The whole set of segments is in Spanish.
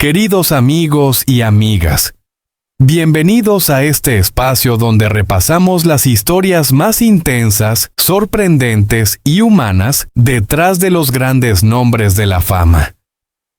Queridos amigos y amigas, bienvenidos a este espacio donde repasamos las historias más intensas, sorprendentes y humanas detrás de los grandes nombres de la fama.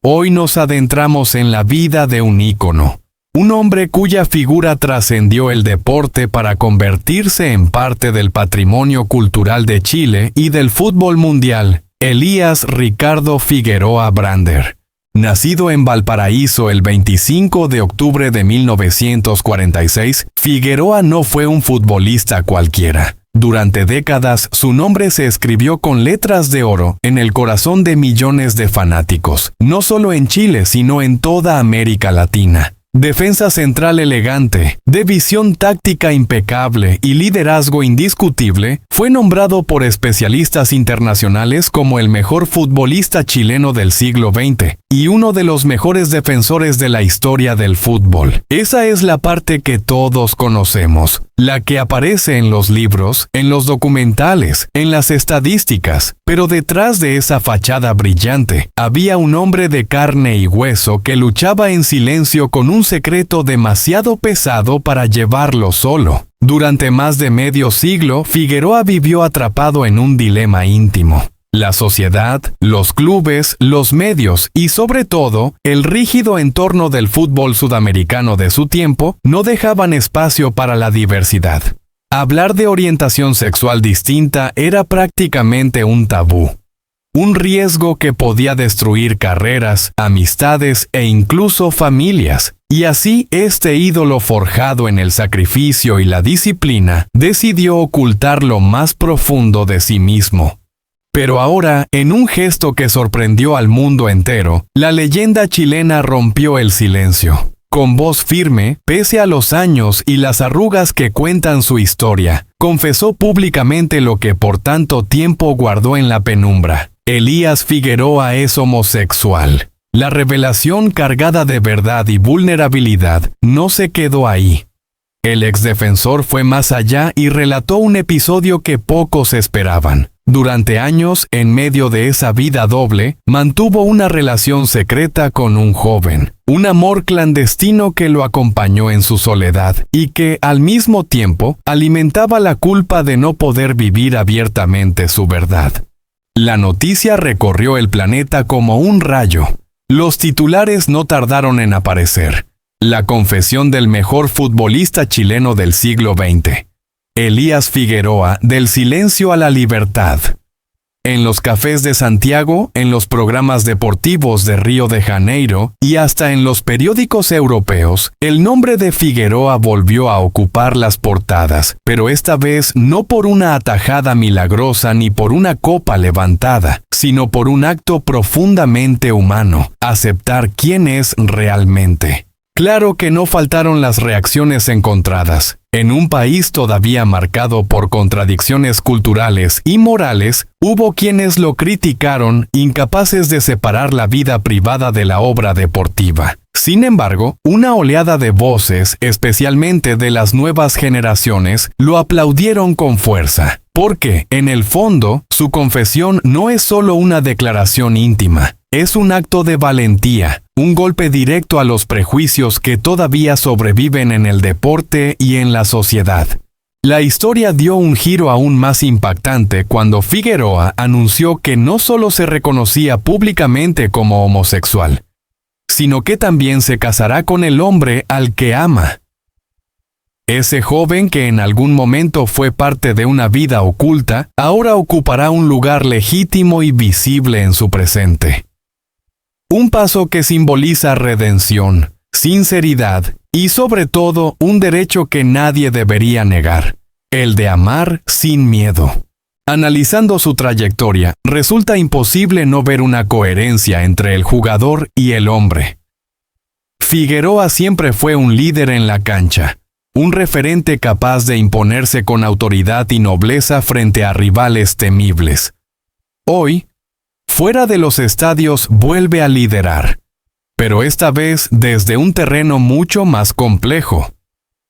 Hoy nos adentramos en la vida de un ícono, un hombre cuya figura trascendió el deporte para convertirse en parte del patrimonio cultural de Chile y del fútbol mundial, Elías Ricardo Figueroa Brander. Nacido en Valparaíso el 25 de octubre de 1946, Figueroa no fue un futbolista cualquiera. Durante décadas, su nombre se escribió con letras de oro en el corazón de millones de fanáticos, no solo en Chile, sino en toda América Latina. Defensa central elegante, de visión táctica impecable y liderazgo indiscutible, fue nombrado por especialistas internacionales como el mejor futbolista chileno del siglo XX y uno de los mejores defensores de la historia del fútbol. Esa es la parte que todos conocemos, la que aparece en los libros, en los documentales, en las estadísticas, pero detrás de esa fachada brillante, había un hombre de carne y hueso que luchaba en silencio con un secreto demasiado pesado para llevarlo solo. Durante más de medio siglo, Figueroa vivió atrapado en un dilema íntimo. La sociedad, los clubes, los medios y sobre todo, el rígido entorno del fútbol sudamericano de su tiempo no dejaban espacio para la diversidad. Hablar de orientación sexual distinta era prácticamente un tabú. Un riesgo que podía destruir carreras, amistades e incluso familias. Y así este ídolo forjado en el sacrificio y la disciplina decidió ocultar lo más profundo de sí mismo. Pero ahora, en un gesto que sorprendió al mundo entero, la leyenda chilena rompió el silencio. Con voz firme, pese a los años y las arrugas que cuentan su historia, confesó públicamente lo que por tanto tiempo guardó en la penumbra. Elías Figueroa es homosexual. La revelación cargada de verdad y vulnerabilidad no se quedó ahí. El exdefensor fue más allá y relató un episodio que pocos esperaban. Durante años, en medio de esa vida doble, mantuvo una relación secreta con un joven, un amor clandestino que lo acompañó en su soledad y que, al mismo tiempo, alimentaba la culpa de no poder vivir abiertamente su verdad. La noticia recorrió el planeta como un rayo. Los titulares no tardaron en aparecer. La confesión del mejor futbolista chileno del siglo XX. Elías Figueroa, del silencio a la libertad. En los cafés de Santiago, en los programas deportivos de Río de Janeiro y hasta en los periódicos europeos, el nombre de Figueroa volvió a ocupar las portadas, pero esta vez no por una atajada milagrosa ni por una copa levantada, sino por un acto profundamente humano, aceptar quién es realmente. Claro que no faltaron las reacciones encontradas. En un país todavía marcado por contradicciones culturales y morales, hubo quienes lo criticaron, incapaces de separar la vida privada de la obra deportiva. Sin embargo, una oleada de voces, especialmente de las nuevas generaciones, lo aplaudieron con fuerza. Porque, en el fondo, su confesión no es solo una declaración íntima. Es un acto de valentía, un golpe directo a los prejuicios que todavía sobreviven en el deporte y en la sociedad. La historia dio un giro aún más impactante cuando Figueroa anunció que no solo se reconocía públicamente como homosexual, sino que también se casará con el hombre al que ama. Ese joven que en algún momento fue parte de una vida oculta, ahora ocupará un lugar legítimo y visible en su presente. Un paso que simboliza redención, sinceridad y sobre todo un derecho que nadie debería negar, el de amar sin miedo. Analizando su trayectoria, resulta imposible no ver una coherencia entre el jugador y el hombre. Figueroa siempre fue un líder en la cancha, un referente capaz de imponerse con autoridad y nobleza frente a rivales temibles. Hoy, fuera de los estadios vuelve a liderar, pero esta vez desde un terreno mucho más complejo,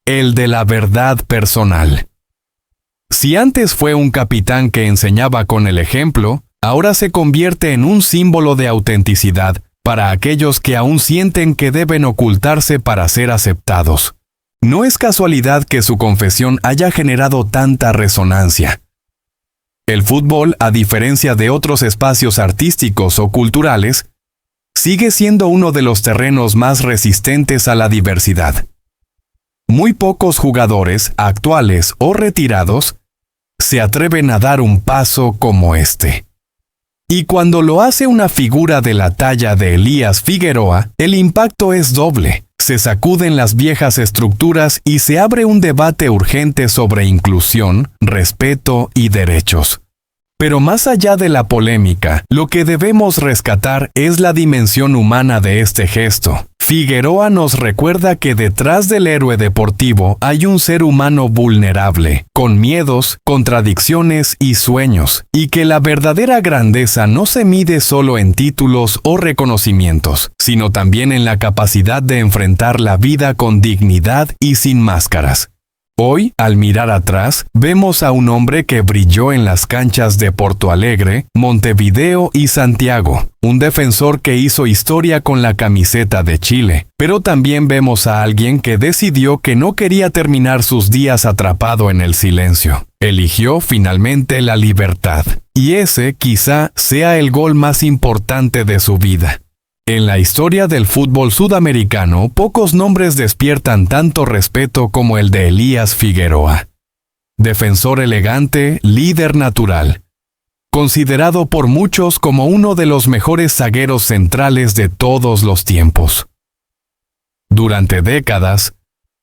el de la verdad personal. Si antes fue un capitán que enseñaba con el ejemplo, ahora se convierte en un símbolo de autenticidad, para aquellos que aún sienten que deben ocultarse para ser aceptados. No es casualidad que su confesión haya generado tanta resonancia. El fútbol, a diferencia de otros espacios artísticos o culturales, sigue siendo uno de los terrenos más resistentes a la diversidad. Muy pocos jugadores, actuales o retirados, se atreven a dar un paso como este. Y cuando lo hace una figura de la talla de Elías Figueroa, el impacto es doble. Se sacuden las viejas estructuras y se abre un debate urgente sobre inclusión, respeto y derechos. Pero más allá de la polémica, lo que debemos rescatar es la dimensión humana de este gesto. Figueroa nos recuerda que detrás del héroe deportivo hay un ser humano vulnerable, con miedos, contradicciones y sueños, y que la verdadera grandeza no se mide solo en títulos o reconocimientos, sino también en la capacidad de enfrentar la vida con dignidad y sin máscaras. Hoy, al mirar atrás, vemos a un hombre que brilló en las canchas de Porto Alegre, Montevideo y Santiago, un defensor que hizo historia con la camiseta de Chile, pero también vemos a alguien que decidió que no quería terminar sus días atrapado en el silencio. Eligió finalmente la libertad, y ese quizá sea el gol más importante de su vida. En la historia del fútbol sudamericano, pocos nombres despiertan tanto respeto como el de Elías Figueroa. Defensor elegante, líder natural. Considerado por muchos como uno de los mejores zagueros centrales de todos los tiempos. Durante décadas,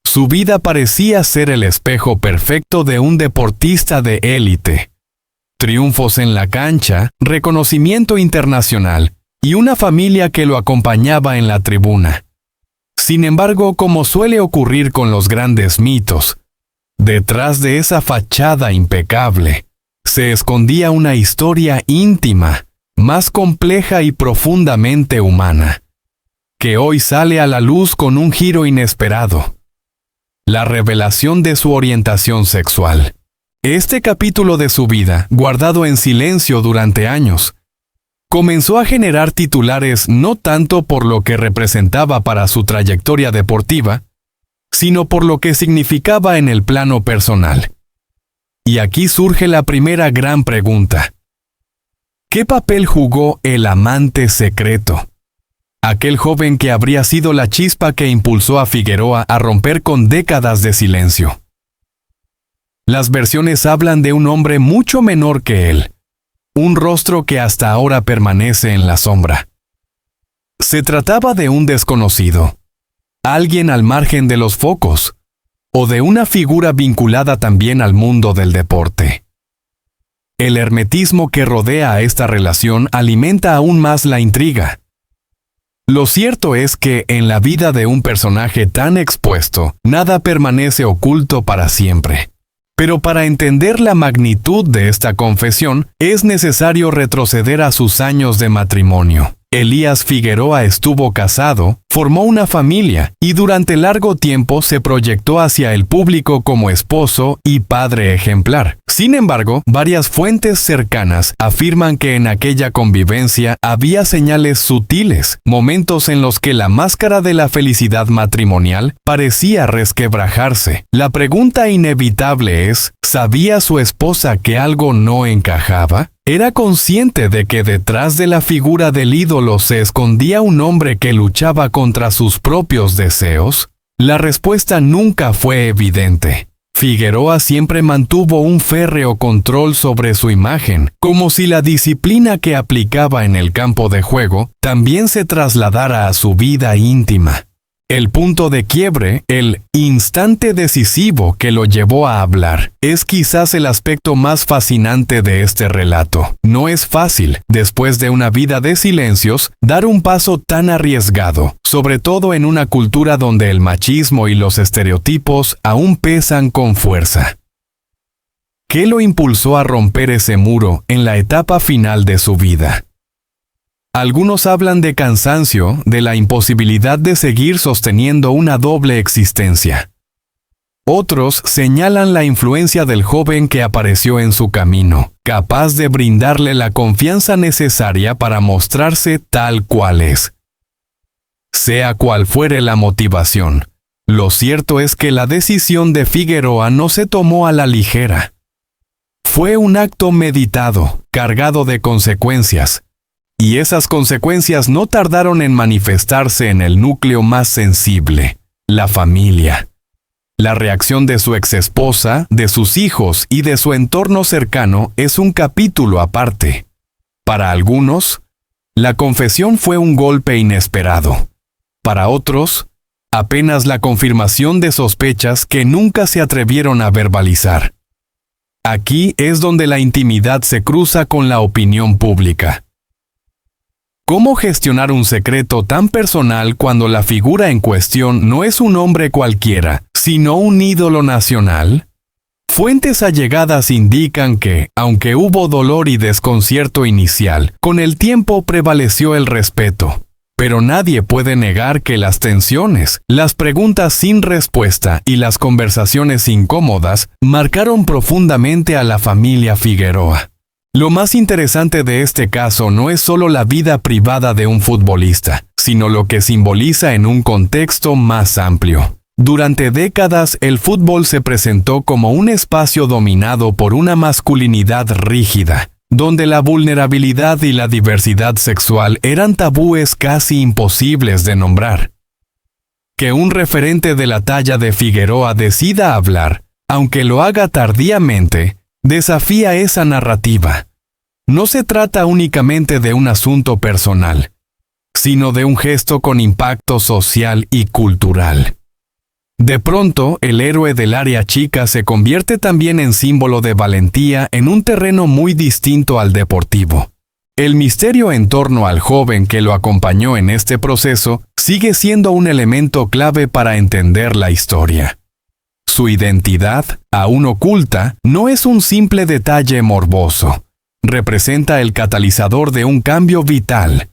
su vida parecía ser el espejo perfecto de un deportista de élite. Triunfos en la cancha, reconocimiento internacional, y una familia que lo acompañaba en la tribuna. Sin embargo, como suele ocurrir con los grandes mitos, detrás de esa fachada impecable, se escondía una historia íntima, más compleja y profundamente humana, que hoy sale a la luz con un giro inesperado: la revelación de su orientación sexual. Este capítulo de su vida, guardado en silencio durante años, comenzó a generar titulares no tanto por lo que representaba para su trayectoria deportiva, sino por lo que significaba en el plano personal. Y aquí surge la primera gran pregunta. ¿Qué papel jugó el amante secreto? Aquel joven que habría sido la chispa que impulsó a Figueroa a romper con décadas de silencio. Las versiones hablan de un hombre mucho menor que él, un rostro que hasta ahora permanece en la sombra. Se trataba de un desconocido, alguien al margen de los focos, o de una figura vinculada también al mundo del deporte. El hermetismo que rodea a esta relación alimenta aún más la intriga. Lo cierto es que en la vida de un personaje tan expuesto, nada permanece oculto para siempre. Pero para entender la magnitud de esta confesión, es necesario retroceder a sus años de matrimonio. Elías Figueroa estuvo casado, formó una familia y durante largo tiempo se proyectó hacia el público como esposo y padre ejemplar. Sin embargo, varias fuentes cercanas afirman que en aquella convivencia había señales sutiles, momentos en los que la máscara de la felicidad matrimonial parecía resquebrajarse. La pregunta inevitable es, ¿sabía su esposa que algo no encajaba? ¿Era consciente de que detrás de la figura del ídolo se escondía un hombre que luchaba contra sus propios deseos? La respuesta nunca fue evidente. Figueroa siempre mantuvo un férreo control sobre su imagen, como si la disciplina que aplicaba en el campo de juego también se trasladara a su vida íntima. El punto de quiebre, el instante decisivo que lo llevó a hablar, es quizás el aspecto más fascinante de este relato. No es fácil, después de una vida de silencios, dar un paso tan arriesgado, sobre todo en una cultura donde el machismo y los estereotipos aún pesan con fuerza. ¿Qué lo impulsó a romper ese muro en la etapa final de su vida? Algunos hablan de cansancio, de la imposibilidad de seguir sosteniendo una doble existencia. Otros señalan la influencia del joven que apareció en su camino, capaz de brindarle la confianza necesaria para mostrarse tal cual es. Sea cual fuere la motivación, lo cierto es que la decisión de Figueroa no se tomó a la ligera. Fue un acto meditado, cargado de consecuencias, y esas consecuencias no tardaron en manifestarse en el núcleo más sensible, la familia. La reacción de su exesposa, de sus hijos y de su entorno cercano es un capítulo aparte. Para algunos, la confesión fue un golpe inesperado. Para otros, apenas la confirmación de sospechas que nunca se atrevieron a verbalizar. Aquí es donde la intimidad se cruza con la opinión pública. ¿Cómo gestionar un secreto tan personal cuando la figura en cuestión no es un hombre cualquiera, sino un ídolo nacional? Fuentes allegadas indican que, aunque hubo dolor y desconcierto inicial, con el tiempo prevaleció el respeto. Pero nadie puede negar que las tensiones, las preguntas sin respuesta y las conversaciones incómodas marcaron profundamente a la familia Figueroa. Lo más interesante de este caso no es solo la vida privada de un futbolista, sino lo que simboliza en un contexto más amplio. Durante décadas, el fútbol se presentó como un espacio dominado por una masculinidad rígida, donde la vulnerabilidad y la diversidad sexual eran tabúes casi imposibles de nombrar. Que un referente de la talla de Figueroa decida hablar, aunque lo haga tardíamente, desafía esa narrativa. No se trata únicamente de un asunto personal, sino de un gesto con impacto social y cultural. De pronto, el héroe del área chica se convierte también en símbolo de valentía en un terreno muy distinto al deportivo. El misterio en torno al joven que lo acompañó en este proceso sigue siendo un elemento clave para entender la historia. Su identidad, aún oculta, no es un simple detalle morboso. Representa el catalizador de un cambio vital.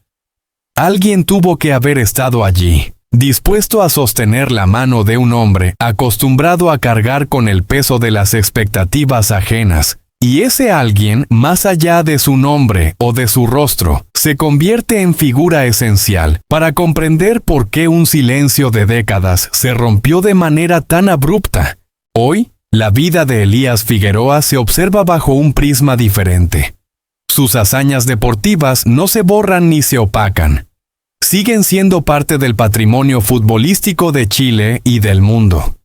Alguien tuvo que haber estado allí, dispuesto a sostener la mano de un hombre acostumbrado a cargar con el peso de las expectativas ajenas, y ese alguien, más allá de su nombre o de su rostro, se convierte en figura esencial para comprender por qué un silencio de décadas se rompió de manera tan abrupta. Hoy, la vida de Elías Figueroa se observa bajo un prisma diferente. Sus hazañas deportivas no se borran ni se opacan. Siguen siendo parte del patrimonio futbolístico de Chile y del mundo.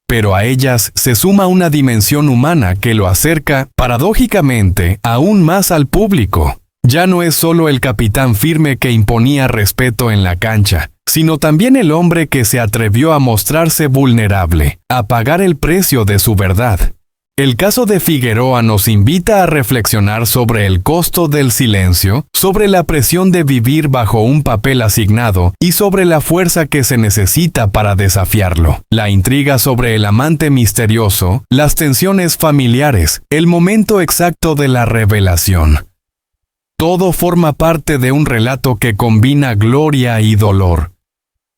Pero a ellas se suma una dimensión humana que lo acerca, paradójicamente, aún más al público. Ya no es solo el capitán firme que imponía respeto en la cancha, sino también el hombre que se atrevió a mostrarse vulnerable, a pagar el precio de su verdad. El caso de Figueroa nos invita a reflexionar sobre el costo del silencio, sobre la presión de vivir bajo un papel asignado y sobre la fuerza que se necesita para desafiarlo. La intriga sobre el amante misterioso, las tensiones familiares, el momento exacto de la revelación. Todo forma parte de un relato que combina gloria y dolor,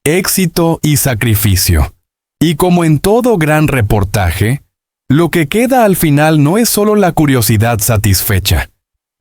éxito y sacrificio. Y como en todo gran reportaje, lo que queda al final no es solo la curiosidad satisfecha,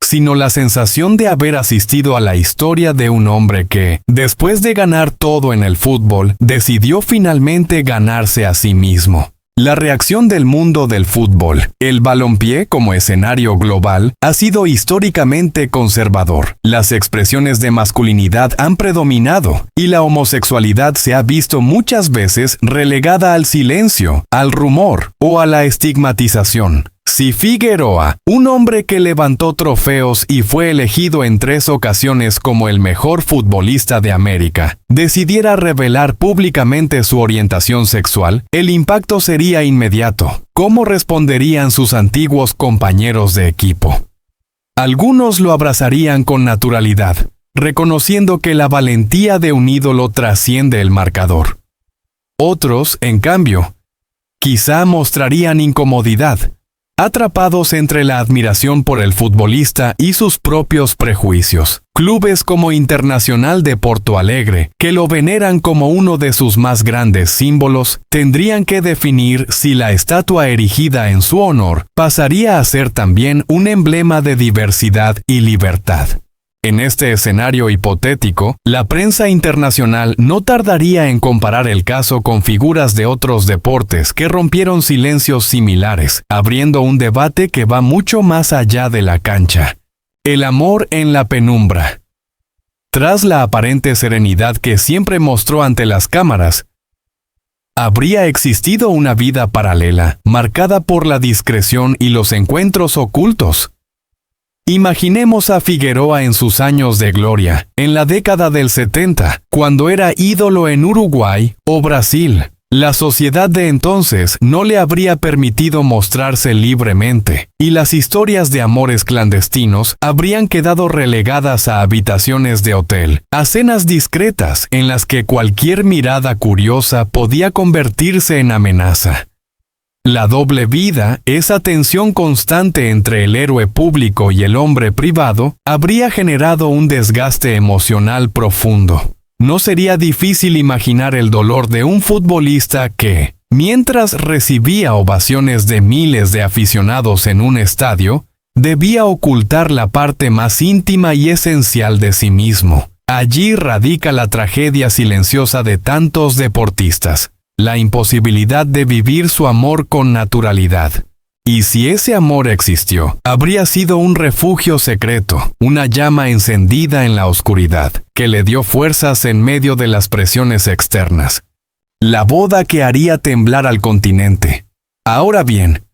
sino la sensación de haber asistido a la historia de un hombre que, después de ganar todo en el fútbol, decidió finalmente ganarse a sí mismo. La reacción del mundo del fútbol, el balompié como escenario global, ha sido históricamente conservador. Las expresiones de masculinidad han predominado y la homosexualidad se ha visto muchas veces relegada al silencio, al rumor o a la estigmatización. Si Figueroa, un hombre que levantó trofeos y fue elegido en 3 ocasiones como el mejor futbolista de América, decidiera revelar públicamente su orientación sexual, el impacto sería inmediato. ¿Cómo responderían sus antiguos compañeros de equipo? Algunos lo abrazarían con naturalidad, reconociendo que la valentía de un ídolo trasciende el marcador. Otros, en cambio, quizá mostrarían incomodidad, atrapados entre la admiración por el futbolista y sus propios prejuicios. Clubes como Internacional de Porto Alegre, que lo veneran como uno de sus más grandes símbolos, tendrían que definir si la estatua erigida en su honor pasaría a ser también un emblema de diversidad y libertad. En este escenario hipotético, la prensa internacional no tardaría en comparar el caso con figuras de otros deportes que rompieron silencios similares, abriendo un debate que va mucho más allá de la cancha. El amor en la penumbra. Tras la aparente serenidad que siempre mostró ante las cámaras, habría existido una vida paralela, marcada por la discreción y los encuentros ocultos. Imaginemos a Figueroa en sus años de gloria, en la década del 70, cuando era ídolo en Uruguay o Brasil. La sociedad de entonces no le habría permitido mostrarse libremente, y las historias de amores clandestinos habrían quedado relegadas a habitaciones de hotel, a cenas discretas en las que cualquier mirada curiosa podía convertirse en amenaza. La doble vida, esa tensión constante entre el héroe público y el hombre privado, habría generado un desgaste emocional profundo. No sería difícil imaginar el dolor de un futbolista que, mientras recibía ovaciones de miles de aficionados en un estadio, debía ocultar la parte más íntima y esencial de sí mismo. Allí radica la tragedia silenciosa de tantos deportistas. La imposibilidad de vivir su amor con naturalidad. Y si ese amor existió, habría sido un refugio secreto, una llama encendida en la oscuridad, que le dio fuerzas en medio de las presiones externas. La boda que haría temblar al continente. Ahora bien,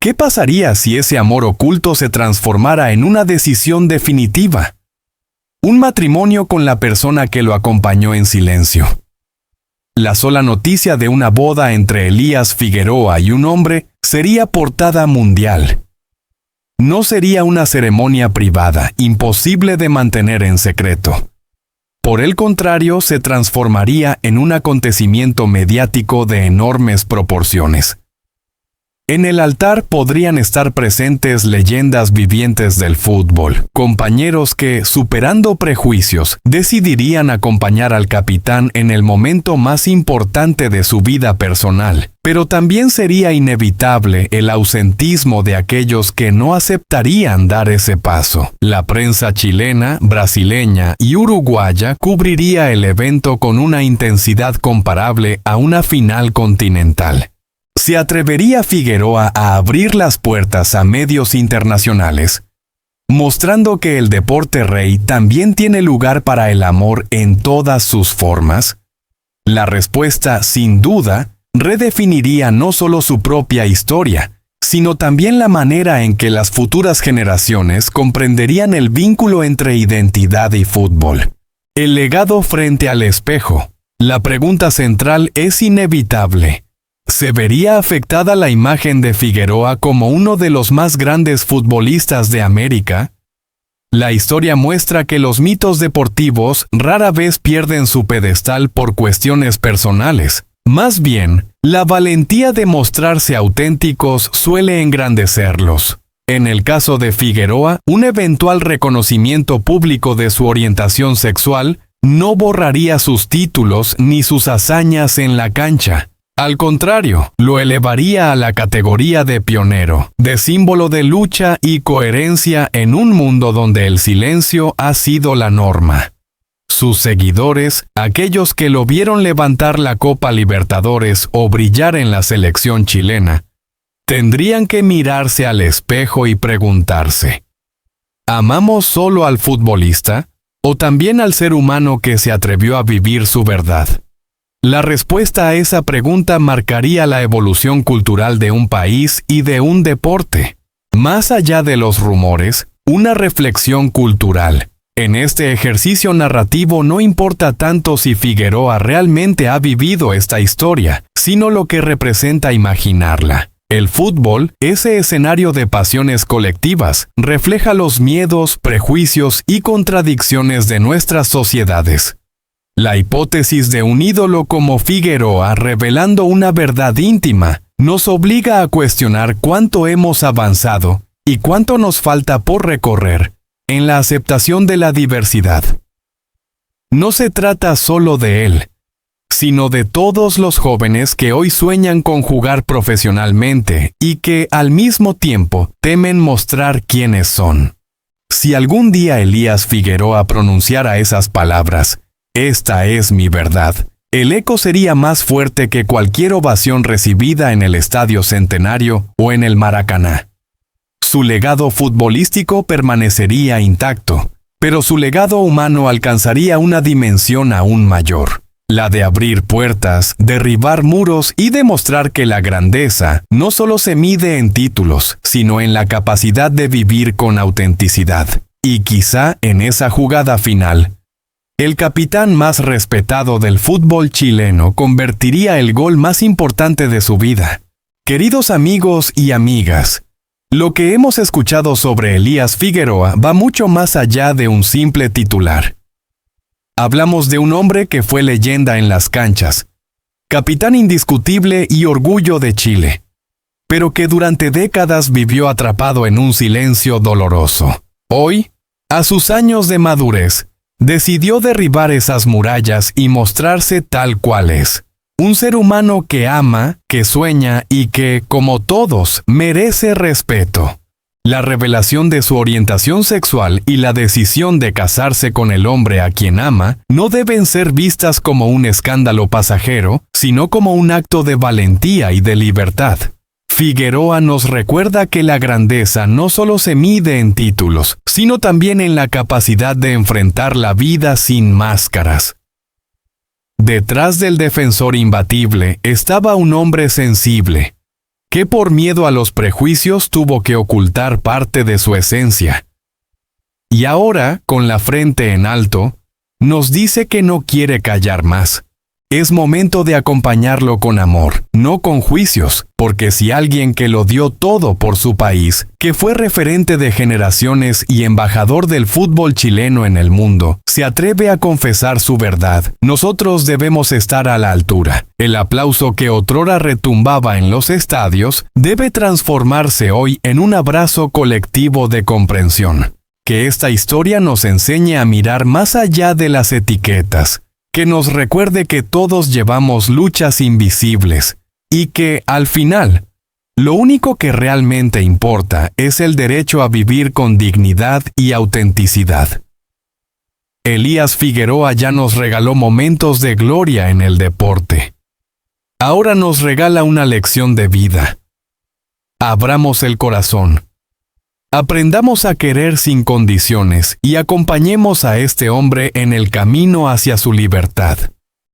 ¿qué pasaría si ese amor oculto se transformara en una decisión definitiva? Un matrimonio con la persona que lo acompañó en silencio. La sola noticia de una boda entre Elías Figueroa y un hombre sería portada mundial. No sería una ceremonia privada, imposible de mantener en secreto. Por el contrario, se transformaría en un acontecimiento mediático de enormes proporciones. En el altar podrían estar presentes leyendas vivientes del fútbol, compañeros que, superando prejuicios, decidirían acompañar al capitán en el momento más importante de su vida personal. Pero también sería inevitable el ausentismo de aquellos que no aceptarían dar ese paso. La prensa chilena, brasileña y uruguaya cubriría el evento con una intensidad comparable a una final continental. ¿Se atrevería Figueroa a abrir las puertas a medios internacionales, mostrando que el deporte rey también tiene lugar para el amor en todas sus formas? La respuesta, sin duda, redefiniría no solo su propia historia, sino también la manera en que las futuras generaciones comprenderían el vínculo entre identidad y fútbol. El legado frente al espejo. La pregunta central es inevitable. ¿Se vería afectada la imagen de Figueroa como uno de los más grandes futbolistas de América? La historia muestra que los mitos deportivos rara vez pierden su pedestal por cuestiones personales. Más bien, la valentía de mostrarse auténticos suele engrandecerlos. En el caso de Figueroa, un eventual reconocimiento público de su orientación sexual no borraría sus títulos ni sus hazañas en la cancha. Al contrario, lo elevaría a la categoría de pionero, de símbolo de lucha y coherencia en un mundo donde el silencio ha sido la norma. Sus seguidores, aquellos que lo vieron levantar la Copa Libertadores o brillar en la selección chilena, tendrían que mirarse al espejo y preguntarse: ¿amamos solo al futbolista o también al ser humano que se atrevió a vivir su verdad? La respuesta a esa pregunta marcaría la evolución cultural de un país y de un deporte. Más allá de los rumores, una reflexión cultural. En este ejercicio narrativo no importa tanto si Figueroa realmente ha vivido esta historia, sino lo que representa imaginarla. El fútbol, ese escenario de pasiones colectivas, refleja los miedos, prejuicios y contradicciones de nuestras sociedades. La hipótesis de un ídolo como Figueroa revelando una verdad íntima nos obliga a cuestionar cuánto hemos avanzado y cuánto nos falta por recorrer en la aceptación de la diversidad. No se trata solo de él, sino de todos los jóvenes que hoy sueñan con jugar profesionalmente y que, al mismo tiempo, temen mostrar quiénes son. Si algún día Elías Figueroa pronunciara esas palabras, "Esta es mi verdad", el eco sería más fuerte que cualquier ovación recibida en el Estadio Centenario o en el Maracaná. Su legado futbolístico permanecería intacto, pero su legado humano alcanzaría una dimensión aún mayor, la de abrir puertas, derribar muros y demostrar que la grandeza no solo se mide en títulos, sino en la capacidad de vivir con autenticidad. Y quizá en esa jugada final, el capitán más respetado del fútbol chileno convertiría el gol más importante de su vida. Queridos amigos y amigas, lo que hemos escuchado sobre Elías Figueroa va mucho más allá de un simple titular. Hablamos de un hombre que fue leyenda en las canchas, capitán indiscutible y orgullo de Chile, pero que durante décadas vivió atrapado en un silencio doloroso. Hoy, a sus años de madurez, decidió derribar esas murallas y mostrarse tal cual es. Un ser humano que ama, que sueña y que, como todos, merece respeto. La revelación de su orientación sexual y la decisión de casarse con el hombre a quien ama no deben ser vistas como un escándalo pasajero, sino como un acto de valentía y de libertad. Figueroa nos recuerda que la grandeza no solo se mide en títulos, sino también en la capacidad de enfrentar la vida sin máscaras. Detrás del defensor imbatible estaba un hombre sensible, que por miedo a los prejuicios tuvo que ocultar parte de su esencia. Y ahora, con la frente en alto, nos dice que no quiere callar más. Es momento de acompañarlo con amor, no con juicios, porque si alguien que lo dio todo por su país, que fue referente de generaciones y embajador del fútbol chileno en el mundo, se atreve a confesar su verdad, nosotros debemos estar a la altura. El aplauso que otrora retumbaba en los estadios debe transformarse hoy en un abrazo colectivo de comprensión. Que esta historia nos enseñe a mirar más allá de las etiquetas, que nos recuerde que todos llevamos luchas invisibles y que, al final, lo único que realmente importa es el derecho a vivir con dignidad y autenticidad. Elías Figueroa ya nos regaló momentos de gloria en el deporte. Ahora nos regala una lección de vida. Abramos el corazón. Aprendamos a querer sin condiciones y acompañemos a este hombre en el camino hacia su libertad.